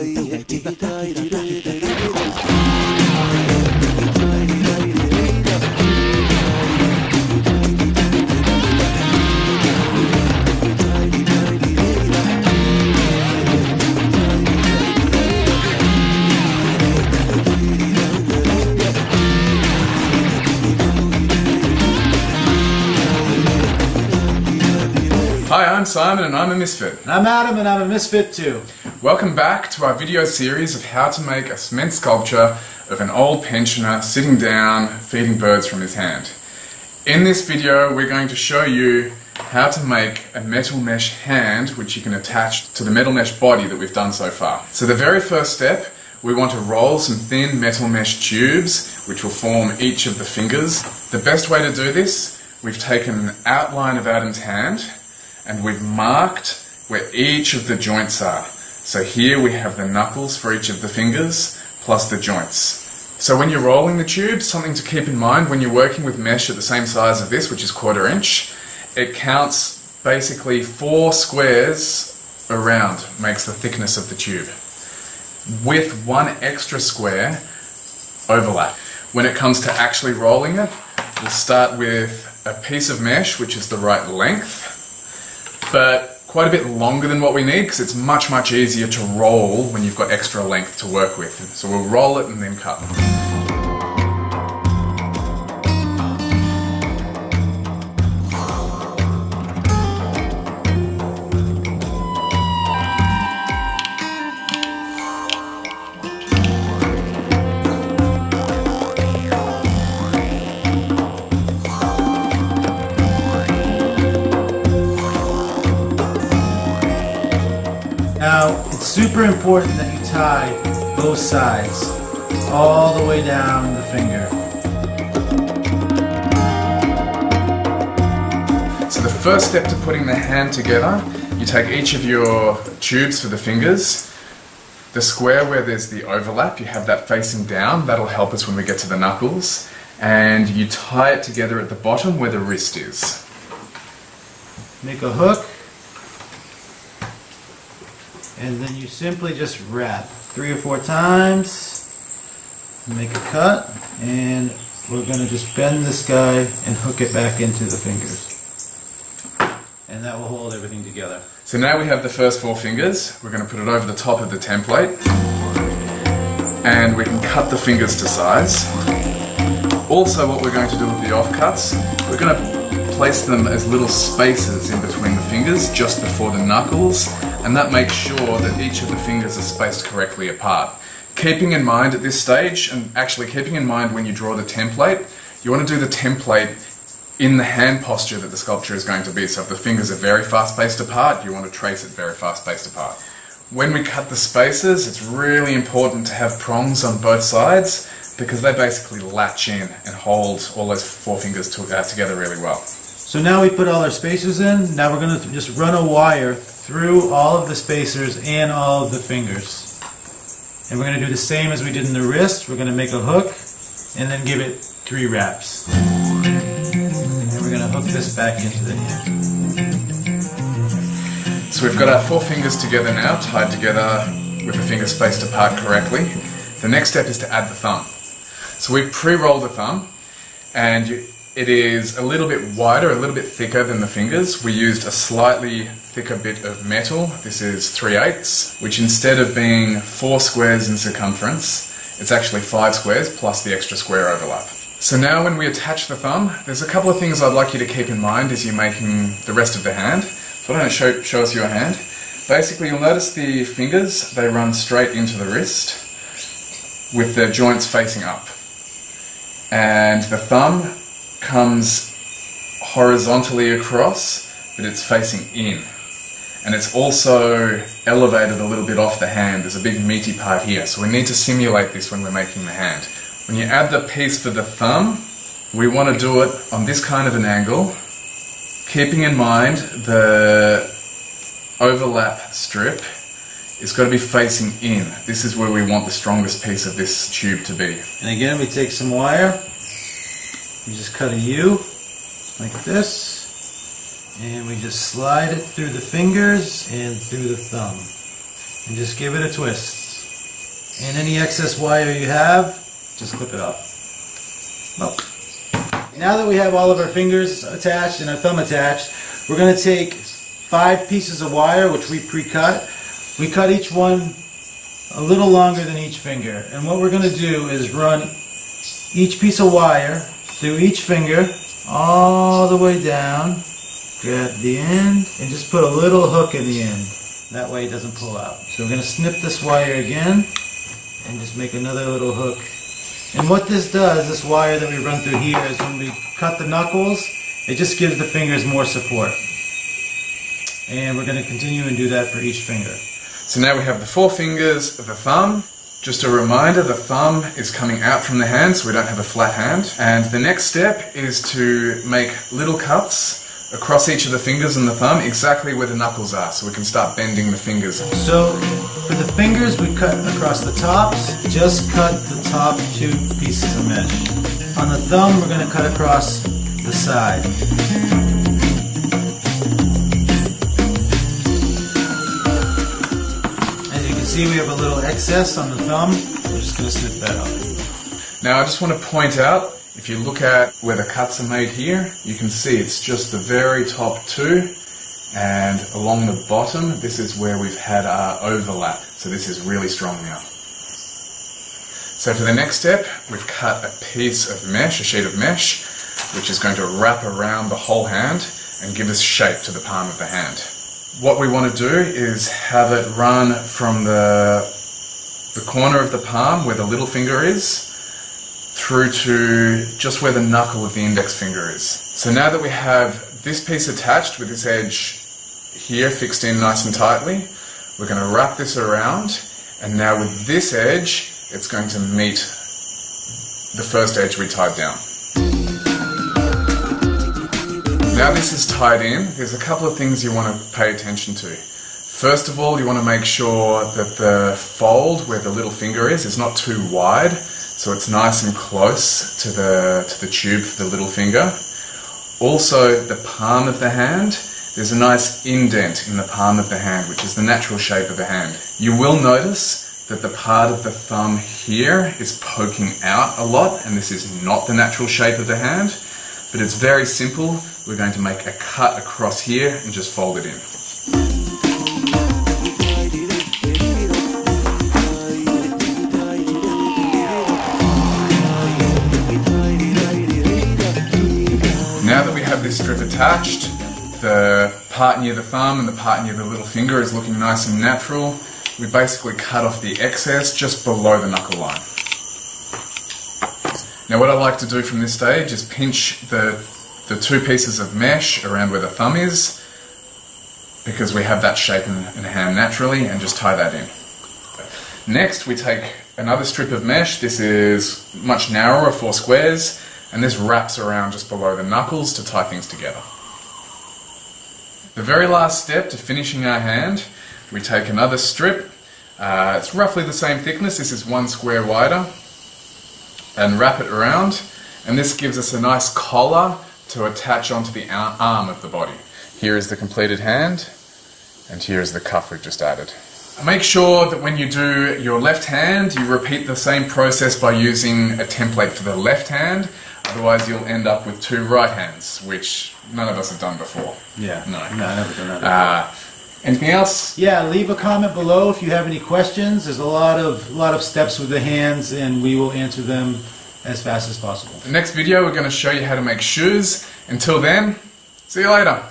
Hi, I'm Simon and I'm a Misfit. And I'm Adam and I'm a Misfit too. Welcome back to our video series of how to make a cement sculpture of an old pensioner sitting down feeding birds from his hand. In this video we're going to show you how to make a metal mesh hand which you can attach to the metal mesh body that we've done so far. So the very first step, we want to roll some thin metal mesh tubes which will form each of the fingers. The best way to do this, we've taken an outline of Adam's hand and we've marked where each of the joints are. So here we have the knuckles for each of the fingers, plus the joints. So when you're rolling the tube, something to keep in mind when you're working with mesh at the same size of this, which is 1/4 inch, it counts basically 4 squares around, makes the thickness of the tube, with 1 extra square overlap. When it comes to actually rolling it, we'll start with a piece of mesh, which is the right length, but quite a bit longer than what we need because it's much easier to roll when you've got extra length to work with. So we'll roll it and then cut. Now, it's super important that you tie both sides all the way down the finger. So the first step to putting the hand together, you take each of your tubes for the fingers. The square where there's the overlap, you have that facing down. That'll help us when we get to the knuckles. And you tie it together at the bottom where the wrist is. Make a hook. And then you simply just wrap 3 or 4 times, make a cut, and we're going to just bend this guy and hook it back into the fingers. And that will hold everything together. So now we have the first 4 fingers. We're going to put it over the top of the template, and we can cut the fingers to size. Also, what we're going to do with the offcuts, we're going to place them as little spaces in between the fingers just before the knuckles, and that makes sure that each of the fingers are spaced correctly apart. Keeping in mind at this stage, and actually keeping in mind when you draw the template, you want to do the template in the hand posture that the sculpture is going to be. So if the fingers are very far spaced apart, you want to trace it very far spaced apart. When we cut the spaces, it's really important to have prongs on both sides because they basically latch in and hold all those 4 fingers together really well. So now we put all our spacers in. Now we're going to just run a wire through all of the spacers and all of the fingers. And we're going to do the same as we did in the wrist. We're going to make a hook and then give it 3 wraps. And we're going to hook this back into the hand. So we've got our 4 fingers together now, tied together with the fingers spaced apart correctly. The next step is to add the thumb. So we pre-roll the thumb, and it is a little bit wider, a little bit thicker than the fingers. We used a slightly thicker bit of metal. This is 3/8, which instead of being 4 squares in circumference, it's actually 5 squares plus the extra square overlap. So now when we attach the thumb, there's a couple of things I'd like you to keep in mind as you're making the rest of the hand. So why don't I show us your hand. Basically you'll notice the fingers, they run straight into the wrist with their joints facing up. And the thumb comes horizontally across, but it's facing in. And it's also elevated a little bit off the hand. There's a big meaty part here, so we need to simulate this when we're making the hand. When you add the piece for the thumb, we want to do it on this kind of an angle, keeping in mind the overlap strip is got to be facing in. This is where we want the strongest piece of this tube to be. And again, we take some wire, we just cut a U like this, and we just slide it through the fingers and through the thumb, and just give it a twist. And any excess wire you have, just clip it off. Oh. Now that we have all of our fingers attached and our thumb attached, we're going to take 5 pieces of wire, which we pre-cut. We cut each one a little longer than each finger. And what we're going to do is run each piece of wire through each finger all the way down, grab the end, and just put a little hook in the end. That way it doesn't pull out. So we're going to snip this wire again and just make another little hook. And what this does, this wire that we run through here, is when we cut the knuckles, it just gives the fingers more support. And we're going to continue and do that for each finger. So now we have the 4 fingers of the thumb. Just a reminder, the thumb is coming out from the hand, so we don't have a flat hand. And the next step is to make little cuts across each of the fingers and the thumb, exactly where the knuckles are, so we can start bending the fingers. So for the fingers, we cut across the tops. Just cut the top 2 pieces of mesh. On the thumb, we're going to cut across the side. See, we have a little excess on the thumb. We're just going to snip that off. Now I just want to point out, if you look at where the cuts are made here, you can see it's just the very top 2, and along the bottom, this is where we've had our overlap. So this is really strong now. So for the next step, we've cut a piece of mesh, a sheet of mesh, which is going to wrap around the whole hand and give us shape to the palm of the hand. What we want to do is have it run from the corner of the palm where the little finger is through to just where the knuckle of the index finger is. So now that we have this piece attached with this edge here fixed in nice and tightly, we're going to wrap this around, and now with this edge it's going to meet the first edge we tied down. Now this is tied in, there's a couple of things you want to pay attention to. First of all, you want to make sure that the fold where the little finger is not too wide, so it's nice and close to the tube for the little finger. Also, the palm of the hand, there's a nice indent in the palm of the hand, which is the natural shape of the hand. You will notice that the part of the thumb here is poking out a lot, and this is not the natural shape of the hand. But it's very simple. We're going to make a cut across here and just fold it in. Now that we have this strip attached, the part near the thumb and the part near the little finger is looking nice and natural. We basically cut off the excess just below the knuckle line. Now what I like to do from this stage is pinch the 2 pieces of mesh around where the thumb is, because we have that shape in the hand naturally, and just tie that in. Next we take another strip of mesh. This is much narrower, 4 squares, and this wraps around just below the knuckles to tie things together. The very last step to finishing our hand, we take another strip. It's roughly the same thickness, this is 1 square wider, and wrap it around, and this gives us a nice collar to attach onto the arm of the body. Here is the completed hand, and here is the cuff we've just added. Make sure that when you do your left hand, you repeat the same process by using a template for the left hand, otherwise you'll end up with 2 right hands, which none of us have done before. Yeah, no, I've never done that before. Anything else? Yeah, leave a comment below if you have any questions. There's a lot of steps with the hands, and we will answer them as fast as possible. The next video we're going to show you how to make shoes. Until then, see you later.